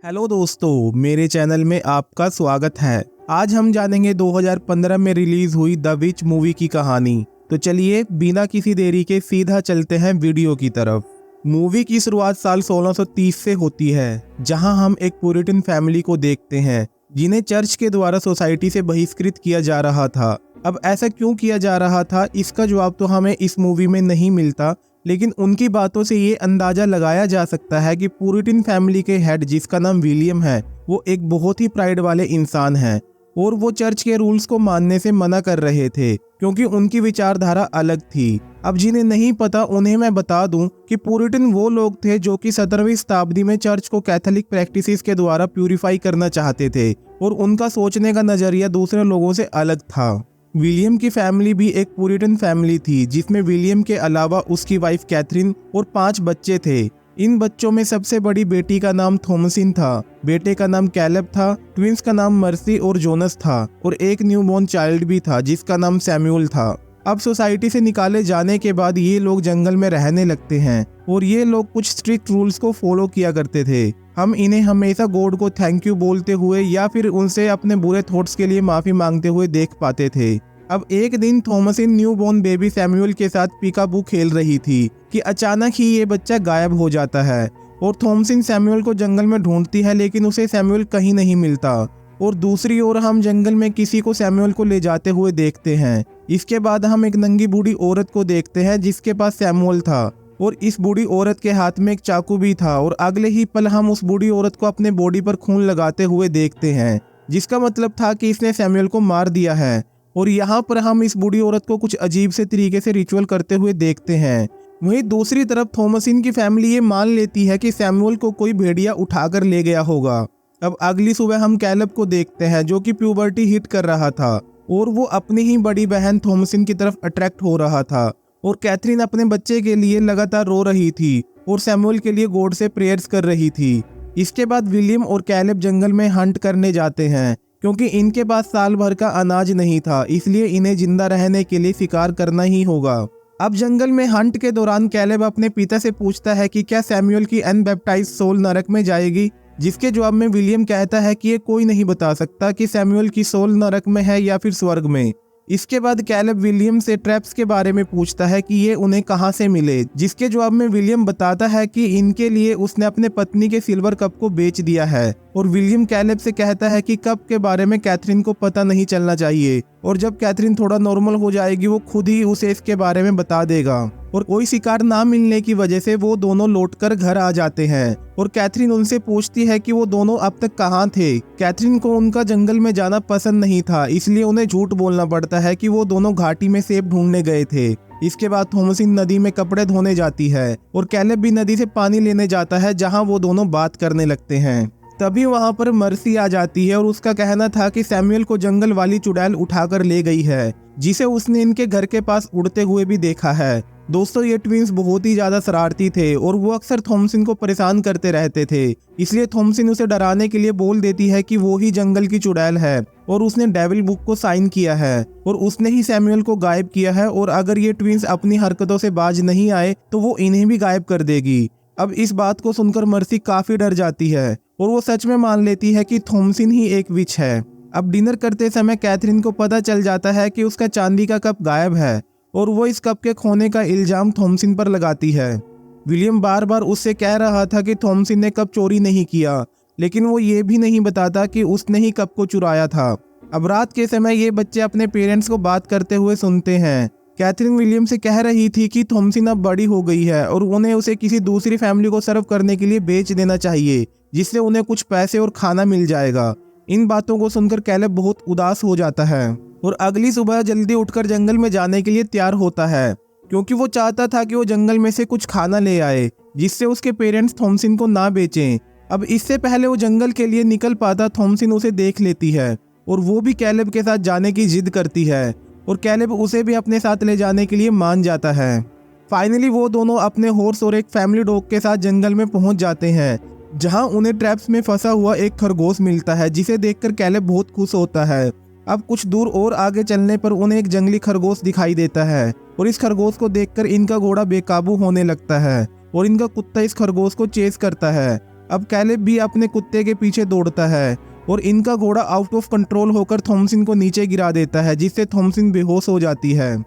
Hello दोस्तों, मेरे channel में आपका स्वागत है। आज हम जानेंगे 2015 में रिलीज हुई द विच मूवी की कहानी। तो चलिए बिना किसी देरी के सीधा चलते हैं वीडियो की तरफ। मूवी की शुरुआत साल 1630 से होती है, जहां हम एक पुरिटन फैमिली को देखते हैं जिन्हें चर्च के द्वारा सोसाइटी से बहिष्कृत किया जा रहा था। अब ऐसा क्यों किया जा रहा था, इसका जवाब तो हमें इस मूवी में नहीं मिलता, लेकिन उनकी बातों से ये अंदाजा लगाया जा सकता है कि पुरिटन फैमिली के हेड, जिसका नाम विलियम है, वो एक बहुत ही प्राइड वाले इंसान हैं और वो चर्च के रूल्स को मानने से मना कर रहे थे क्योंकि उनकी विचारधारा अलग थी। अब जिन्हें नहीं पता उन्हें मैं बता दूं कि पुरिटन वो लोग थे जो कि 17वीं शताब्दी में चर्च को कैथोलिक प्रैक्टिसेस के द्वारा प्यूरिफाई करना चाहते थे और उनका सोचने का नजरिया दूसरे लोगों से अलग था। विलियम की फैमिली भी एक पुरिटन फैमिली थी, जिसमें विलियम के अलावा उसकी वाइफ कैथरीन और 5 बच्चे थे। इन बच्चों में सबसे बड़ी बेटी का नाम थॉमसिन था, बेटे का नाम कैलेब था, ट्विंस का नाम मर्सी और जोनस था और एक न्यूबॉर्न चाइल्ड भी था जिसका नाम सैमुअल था। अब सोसाइटी से निकाले जाने के बाद ये लोग जंगल में रहने लगते हैं और ये लोग कुछ स्ट्रिक्ट रूल्स को फॉलो किया करते थे। हम इन्हें हमेशा गॉड को थैंक यू बोलते हुए या फिर उनसे अपने बुरे थॉट्स के लिए माफी मांगते हुए देख पाते थे। अब एक दिन थॉमसिन न्यूबॉर्न बेबी सैमुअल के साथ पीकाबू खेल रही थी कि अचानक ही ये बच्चा गायब हो जाता है और थॉमसिन सैमुअल को जंगल में ढूंढती है, लेकिन उसे सैमुअल कहीं नहीं मिलता। और दूसरी ओर हम जंगल में किसी को सैमुअल को ले जाते हुए देखते हैं। इसके बाद हम एक नंगी बूढ़ी औरत को देखते हैं जिसके पास सैमुअल था और इस बूढ़ी औरत के हाथ में एक चाकू भी था और अगले ही पल हम उस बूढ़ी औरत को अपने बॉडी पर खून लगाते हुए देखते हैं, जिसका मतलब था कि इसने सैमुअल को मार दिया है। और यहाँ पर हम इस बूढ़ी औरत को कुछ अजीब से तरीके से रिचुअल करते हुए देखते हैं। वहीं दूसरी तरफ थॉमसिन की फैमिली ये मान लेती है कि सैमुअल को कोई भेड़िया उठाकर ले गया होगा। अब अगली सुबह हम कैलेब को देखते हैं जो कि प्यूबर्टी हिट कर रहा था और वो अपनी ही बड़ी बहन थॉमसिन की तरफ अट्रैक्ट हो रहा था और कैथरीन अपने बच्चे के लिए लगातार रो रही थी और सैमुअल के लिए गॉड से प्रेयर्स कर रही थी। इसके बाद विलियम और कैलेब जंगल में हंट करने जाते हैं क्योंकि इनके पास साल भर का अनाज नहीं था, इसलिए इन्हें जिंदा रहने के लिए शिकार करना ही होगा। अब जंगल में हंट के दौरान कैलेब अपने पिता से पूछता है कि क्या सैमुअल की अनबैप्टाइज्ड सोल नरक में जाएगी, जिसके जवाब में विलियम कहता है कि ये कोई नहीं बता सकता कि सैमुअल की सोल नरक में है या फिर स्वर्ग में। इसके बाद कैलेब विलियम से ट्रैप्स के बारे में पूछता है कि ये उन्हें कहां से मिले, जिसके जवाब में विलियम बताता है कि इनके लिए उसने अपने पत्नी के सिल्वर कप को बेच दिया है। और विलियम कैलेब से कहता है कि कप के बारे में कैथरीन को पता नहीं चलना चाहिए और जब कैथरीन थोड़ा नॉर्मल हो जाएगी वो खुद ही उसे इसके बारे में बता देगा। और कोई शिकार ना मिलने की वजह से वो दोनों लौटकर घर आ जाते हैं और कैथरीन उनसे पूछती है कि वो दोनों अब तक कहाँ थे। कैथरीन को उनका जंगल में जाना पसंद नहीं था, इसलिए उन्हें झूठ बोलना पड़ता है कि वो दोनों घाटी में सेब ढूंढने गए थे। इसके बाद थॉमसिन नदी में कपड़े धोने जाती है और कैलेब भी नदी से पानी लेने जाता है, जहाँ वो दोनों बात करने लगते हैं। तभी वहां पर मर्सी आ जाती है और उसका कहना था कि सैमुअल को जंगल वाली चुड़ैल उठाकर ले गई है, जिसे उसने इनके घर के पास उड़ते हुए भी देखा है। दोस्तों, ये ट्विंस बहुत ही ज्यादा शरारती थे और वो अक्सर थॉमसिन को परेशान करते रहते थे, इसलिए थॉमसिन उसे डराने के लिए बोल देती है कि वो ही जंगल की चुड़ैल है और उसने डेविल बुक को साइन किया है और उसने ही सैमुअल को गायब किया है और अगर ये ट्विंस अपनी हरकतों से बाज नहीं आए तो वो इन्हें भी गायब कर देगी। अब इस बात को सुनकर मर्सी काफी डर जाती है और वो सच में मान लेती है कि थॉमसिन ही एक विच है। अब डिनर करते समय कैथरीन को पता चल जाता है कि उसका चांदी का कप गायब है और वो इस कप के खोने का इल्जाम थॉमसिन पर लगाती है। विलियम बार बार उससे कह रहा था कि थॉमसिन ने कप चोरी नहीं किया, लेकिन वो ये भी नहीं बताता कि उसने ही कप को चुराया था। अब रात के समय ये बच्चे अपने पेरेंट्स को बात करते हुए सुनते हैं। कैथरीन विलियम से कह रही थी कि थॉमसिन अब बड़ी हो गई है और उन्हें उसे किसी दूसरी फैमिली को सर्व करने के लिए बेच देना चाहिए, जिससे उन्हें कुछ पैसे और खाना मिल जाएगा। इन बातों को सुनकर कैलेब बहुत उदास हो जाता है और अगली सुबह जल्दी उठकर जंगल में जाने के लिए तैयार होता है, क्योंकि वो चाहता था कि वो जंगल में से कुछ खाना ले आए जिससे उसके पेरेंट्स थॉमसिन को ना बेचें। अब इससे पहले वो जंगल के लिए निकल पाता, थॉमसिन उसे देख लेती है और वो भी कैलेब के साथ जाने की जिद करती है और कैलेब उसे भी अपने साथ ले जाने के लिए मान जाता है। फाइनली वो दोनों अपने हॉर्स और एक फैमिली डॉग के साथ जंगल में पहुंच जाते हैं, जहां उन्हें ट्रैप्स में फंसा हुआ एक खरगोश मिलता है, जिसे देखकर कैलेब बहुत खुश होता है। अब कुछ दूर और आगे चलने पर उन्हें एक जंगली खरगोश दिखाई देता है और इस खरगोश को देखकर इनका घोड़ा बेकाबू होने लगता है और इनका कुत्ता इस खरगोश को चेस करता है। अब कैलेब भी अपने कुत्ते के पीछे दौड़ता है और इनका घोड़ा आउट ऑफ कंट्रोल होकर थॉमसिन को नीचे गिरा देता है, जिससे थॉमसिन बेहोश हो जाती है।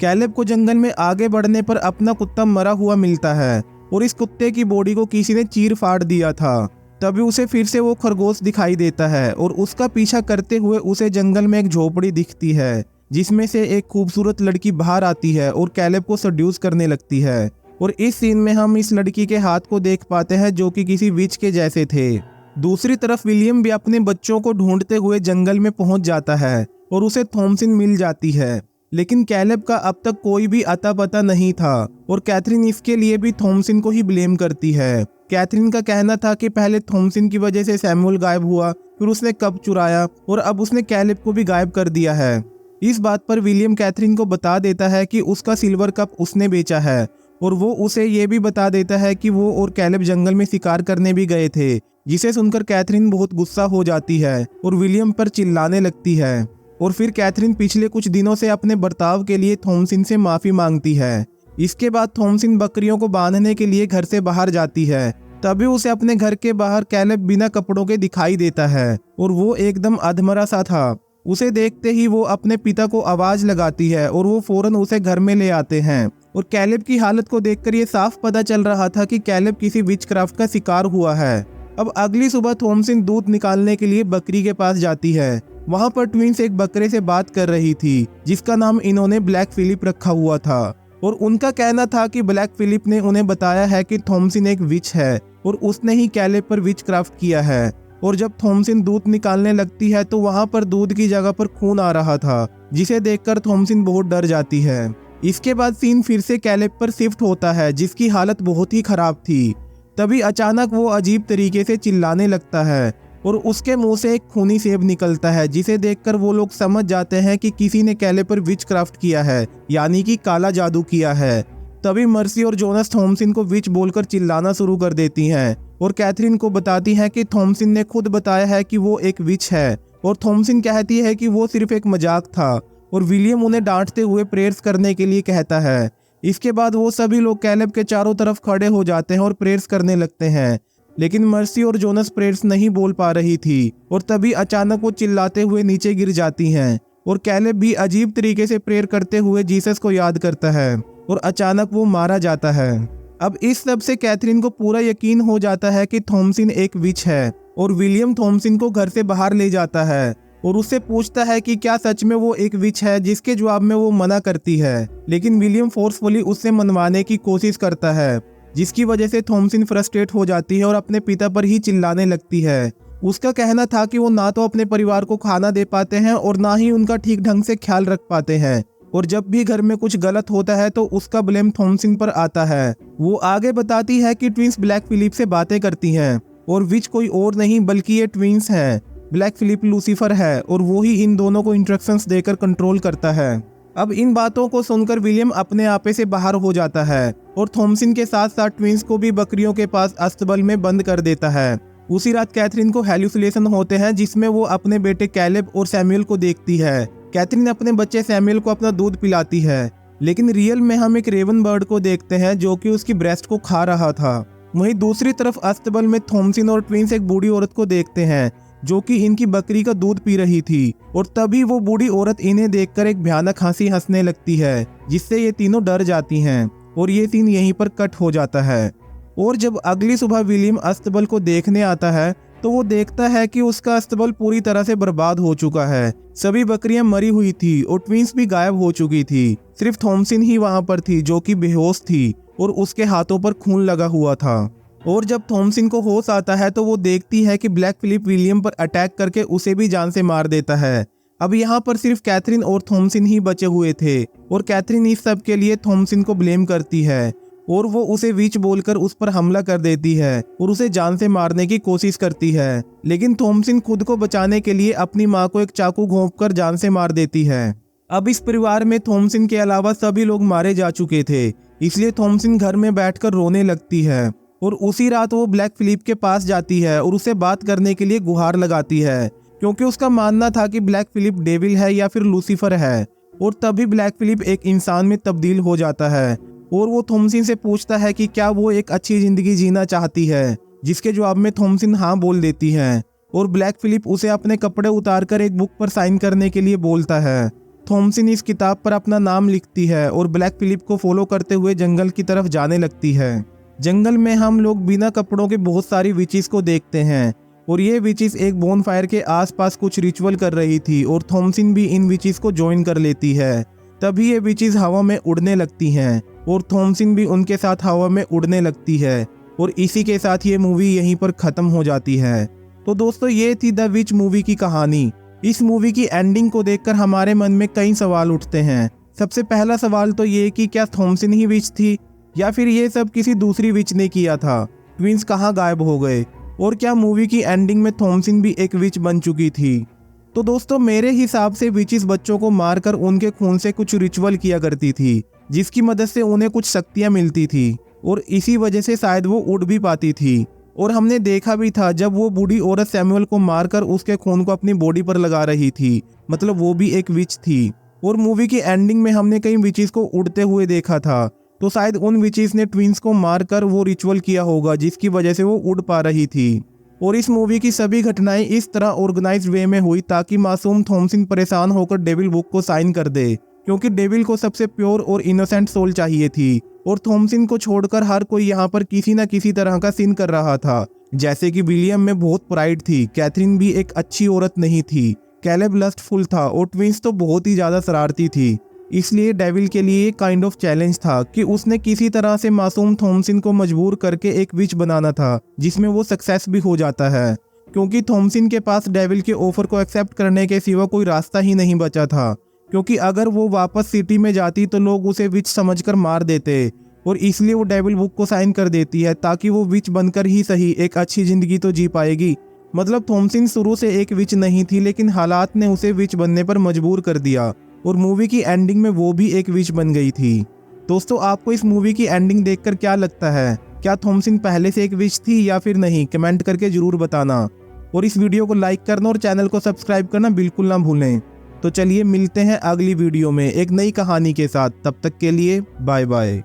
कैलेब को जंगल में आगे बढ़ने पर अपना कुत्ता मरा हुआ मिलता है और इस कुत्ते की बॉडी को किसी ने चीर फाड़ दिया था। तभी उसे फिर से वो खरगोश दिखाई देता है और उसका पीछा करते हुए उसे जंगल में एक झोपड़ी दिखती है, जिसमें से एक खूबसूरत लड़की बाहर आती है और कैलेब को सड्यूस करने लगती है। और इस सीन में हम इस लड़की के हाथ को देख पाते हैं जो कि किसी विच के जैसे थे। दूसरी तरफ विलियम भी अपने बच्चों को ढूंढते हुए जंगल में पहुंच जाता है और उसे थॉमसिन मिल जाती है, लेकिन कैलेब का अब तक कोई भी अता पता नहीं था और कैथरीन इसके लिए भी थॉमसिन को ही ब्लेम करती है। कैथरीन का कहना था कि पहले थॉमसिन की वजह से सैमुअल गायब हुआ, फिर उसने कप चुराया और अब उसने कैलेब को भी गायब कर दिया है। इस बात पर विलियम कैथरीन को बता देता है कि उसका सिल्वर कप उसने बेचा है और वो उसे ये भी बता देता है कि वो और कैलेब जंगल में शिकार करने भी गए थे, जिसे सुनकर कैथरीन बहुत गुस्सा हो जाती है और विलियम पर चिल्लाने लगती है। और फिर कैथरीन पिछले कुछ दिनों से अपने बर्ताव के लिए थॉमसिन से माफी मांगती है। इसके बाद थॉमसिन बकरियों को बांधने के लिए घर से बाहर जाती है। तभी उसे अपने घर के बाहर कैलेब बिना कपड़ों के दिखाई देता है और वो एकदम अधमरा सा था। उसे देखते ही वो अपने पिता को आवाज लगाती है और वो फौरन उसे घर में ले आते हैं। और कैलेब की हालत को देखकर ये साफ पता चल रहा था कि कैलेब किसी विचक्राफ्ट का शिकार हुआ है। अब अगली सुबह थॉमसिन दूध निकालने के लिए बकरी के पास जाती है। वहां पर ट्विंस एक बकरे से बात कर रही थी, जिसका नाम इन्होंने ब्लैक फिलिप रखा हुआ था और उनका कहना था कि ब्लैक फिलिप ने उन्हें बताया है कि थॉमसिन एक विच है और उसने ही कैलेब पर विचक्राफ्ट किया है। और जब थॉमसिन दूध निकालने लगती है तो वहां पर दूध की जगह पर खून आ रहा था, जिसे देखकर थॉमसिन बहुत डर जाती है। इसके बाद सीन फिर से कैलेब पर शिफ्ट होता है, जिसकी हालत बहुत ही खराब थी। तभी अचानक वो अजीब तरीके से चिल्लाने लगता है और उसके मुंह से एक खूनी सेब निकलता है, जिसे देखकर वो लोग समझ जाते हैं कि किसी ने कैलेब पर विचक्राफ्ट किया है, यानी कि काला जादू किया है। तभी मर्सी और जोनस थॉमसिन को विच बोलकर चिल्लाना शुरू कर देती हैं और कैथरीन को बताती हैं कि थॉमसिन ने खुद बताया है कि वो एक विच है और थॉमसिन कहती है कि वो सिर्फ एक मजाक था और विलियम उन्हें डांटते हुए प्रेयर्स करने के लिए कहता है। इसके बाद वो सभी लोग कैलेब के चारों तरफ खड़े हो जाते हैं और प्रेयर्स करने लगते हैं, लेकिन मर्सी और जोनस प्रेयर्स नहीं बोल पा रही थी और तभी अचानक वो चिल्लाते हुए नीचे गिर जाती हैं और कैलेब भी अजीब तरीके से प्रेयर करते हुए जीसस को याद करता है और अचानक वो मारा जाता है। अब इस सब से कैथरीन को पूरा यकीन हो जाता है कि थॉमसिन एक विच है और विलियम थॉमसिन को घर से बाहर ले जाता है और उससे पूछता है कि क्या सच में वो एक विच है, जिसके जवाब में वो मना करती है। लेकिन विलियम फोर्सफुली उससे मनवाने की कोशिश करता है, जिसकी वजह से थॉमसिन फ्रस्ट्रेट हो जाती है और अपने पिता पर ही चिल्लाने लगती है। उसका कहना था कि वो ना तो अपने परिवार को खाना दे पाते हैं और ना ही उनका ठीक ढंग से ख्याल रख पाते हैं और जब भी घर में कुछ गलत होता है तो उसका ब्लेम थॉमसिन पर आता है। वो आगे बताती है कि ट्विंस ब्लैक फिलिप से बातें करती हैं और विच कोई और नहीं बल्कि ये ट्विंस हैं। ब्लैक फिलिप लूसीफर है और वो ही इन दोनों को इंस्ट्रक्शंस देकर कंट्रोल करता है। अब इन बातों को सुनकर विलियम अपने आपे से बाहर हो जाता है और थॉमसिन के साथ साथ ट्विंस को भी बकरियों के पास अस्तबल में बंद कर देता है। उसी रात कैथरीन को हेलुसिनेशन होते हैं, जिसमें वो अपने बेटे कैलेब और सैमुअल को देखती है। कैथरीन अपने बच्चे सैमुअल को अपना दूध पिलाती है, लेकिन रियल में हम एक रेवन बर्ड को देखते हैं जो कि उसकी ब्रेस्ट को खा रहा था। वहीं दूसरी तरफ अस्तबल में थॉमसिन और ट्विंस एक बूढ़ी औरत को देखते हैं जो कि इनकी बकरी का दूध पी रही थी और तभी वो बूढ़ी औरत इन्हें देखकर एक भयानक हंसी हंसने लगती है, जिससे ये तीनों डर जाती हैं और ये सीन यहीं पर कट हो जाता है। और जब अगली सुबह विलियम अस्तबल को देखने आता है तो वो देखता है कि उसका अस्तबल पूरी तरह से बर्बाद हो चुका है। सभी बकरियां मरी हुई थी और ट्विंस भी गायब हो चुकी थी। सिर्फ थॉमसिन ही वहां पर थी जो कि बेहोश थी और उसके हाथों पर खून लगा हुआ था। और जब थॉमसिन को होश आता है तो वो देखती है कि ब्लैक फिलिप विलियम पर अटैक करके उसे भी जान से मार देता है। अब यहाँ पर सिर्फ कैथरीन और थॉमसिन ही बचे हुए थे और कैथरीन इस सब के लिए थॉमसिन को ब्लेम करती है और वो उसे विच बोलकर उस पर हमला कर देती है और उसे जान से मारने की कोशिश करती है। लेकिन थॉमसिन खुद को बचाने के लिए अपनी माँ को एक चाकू घोंपकर जान से मार देती है। अब इस परिवार में थॉमसिन के अलावा सभी लोग मारे जा चुके थे, इसलिए थॉमसिन घर में बैठकर रोने लगती है और उसी रात वो ब्लैक फिलिप के पास जाती है और उसे बात करने के लिए गुहार लगाती है, क्योंकि उसका मानना था कि ब्लैक फिलिप डेविल है या फिर लूसीफर है। और तभी ब्लैक फिलिप एक इंसान में तब्दील हो जाता है और वो थॉमसिन से पूछता है कि क्या वो एक अच्छी जिंदगी जीना चाहती है, जिसके जवाब में थॉमसिन हाँ बोल देती है और ब्लैक फिलिप उसे अपने कपड़े उतारकर एक बुक पर साइन करने के लिए बोलता है। थॉमसिन इस किताब पर अपना नाम लिखती है और ब्लैक फिलिप को फॉलो करते हुए जंगल की तरफ जाने लगती है। जंगल में हम लोग बिना कपड़ों के बहुत सारी विचेस को देखते हैं और ये विचेस एक बोनफायर के आसपास कुछ रिचुअल कर रही थी और थॉमसिन भी इन विचेस को ज्वाइन कर लेती है। तभी ये विचेस हवा में उड़ने लगती हैं और थॉमसिन भी उनके साथ हवा में उड़ने लगती है और इसी के साथ ये मूवी यहीं पर ख़त्म हो जाती है। तो दोस्तों ये थी द विच मूवी की कहानी। इस मूवी की एंडिंग को देखकर हमारे मन में कई सवाल उठते हैं। सबसे पहला सवाल तो ये कि क्या थॉमसिन ही विच थी या फिर ये सब किसी दूसरी विच ने किया था? ट्विंस कहाँ गायब हो गए? और क्या मूवी की एंडिंग में थॉमसिन भी एक विच बन चुकी थी? तो दोस्तों मेरे हिसाब से विचेस बच्चों को मारकर उनके खून से कुछ रिचुअल किया करती थी, जिसकी मदद से उन्हें कुछ शक्तियां मिलती थी और इसी वजह से शायद वो उड़ भी पाती थी। और हमने देखा भी था जब वो बूढ़ी औरत सैमुअल को मारकर उसके खून को अपनी बॉडी पर लगा रही थी, मतलब वो भी एक विच थी। और मूवी की एंडिंग में हमने कई विचेस को उड़ते हुए देखा था, तो शायद उन विचेस ने ट्विंस को मारकर वो रिचुअल किया होगा जिसकी वजह से वो उड़ पा रही थी। और इस मूवी की सभी घटनाएं इस तरह ऑर्गेनाइज्ड वे में हुई ताकि मासूम थॉमसिन परेशान होकर डेविल बुक को साइन कर दे, क्योंकि डेविल को सबसे प्योर और इनोसेंट सोल चाहिए थी और थॉमसिन को छोड़कर हर कोई यहाँ पर किसी न किसी तरह का सीन कर रहा था। जैसे कि विलियम में बहुत प्राइड थी, कैथरीन भी एक अच्छी औरत नहीं थी, कैलेब लस्टफुल था और ट्विंस तो बहुत ही ज्यादा शरारती थी। इसलिए डेविल के लिए काइंड ऑफ चैलेंज था कि उसने किसी तरह से मासूम थॉमसिन को मजबूर करके एक विच बनाना था, जिसमें वो सक्सेस भी हो जाता है, क्योंकि थॉमसिन के पास डेविल के ऑफर को एक्सेप्ट करने के सिवा कोई रास्ता ही नहीं बचा था। क्योंकि अगर वो वापस सिटी में जाती तो लोग उसे विच समझकर मार देते और इसलिए वो डेविल बुक को साइन कर देती है ताकि वो विच बनकर ही सही एक अच्छी जिंदगी तो जी पाएगी। मतलब थॉमसिन शुरू से एक विच नहीं थी, लेकिन हालात ने उसे विच बनने पर मजबूर कर दिया और मूवी की एंडिंग में वो भी एक विच बन गई थी। दोस्तों आपको इस मूवी की एंडिंग देखकर क्या लगता है? क्या थॉमसिन पहले से एक विच थी या फिर नहीं? कमेंट करके जरूर बताना और इस वीडियो को लाइक करना और चैनल को सब्सक्राइब करना बिल्कुल ना भूलें। तो चलिए मिलते हैं अगली वीडियो में एक नई कहानी के साथ। तब तक के लिए बाय बाय।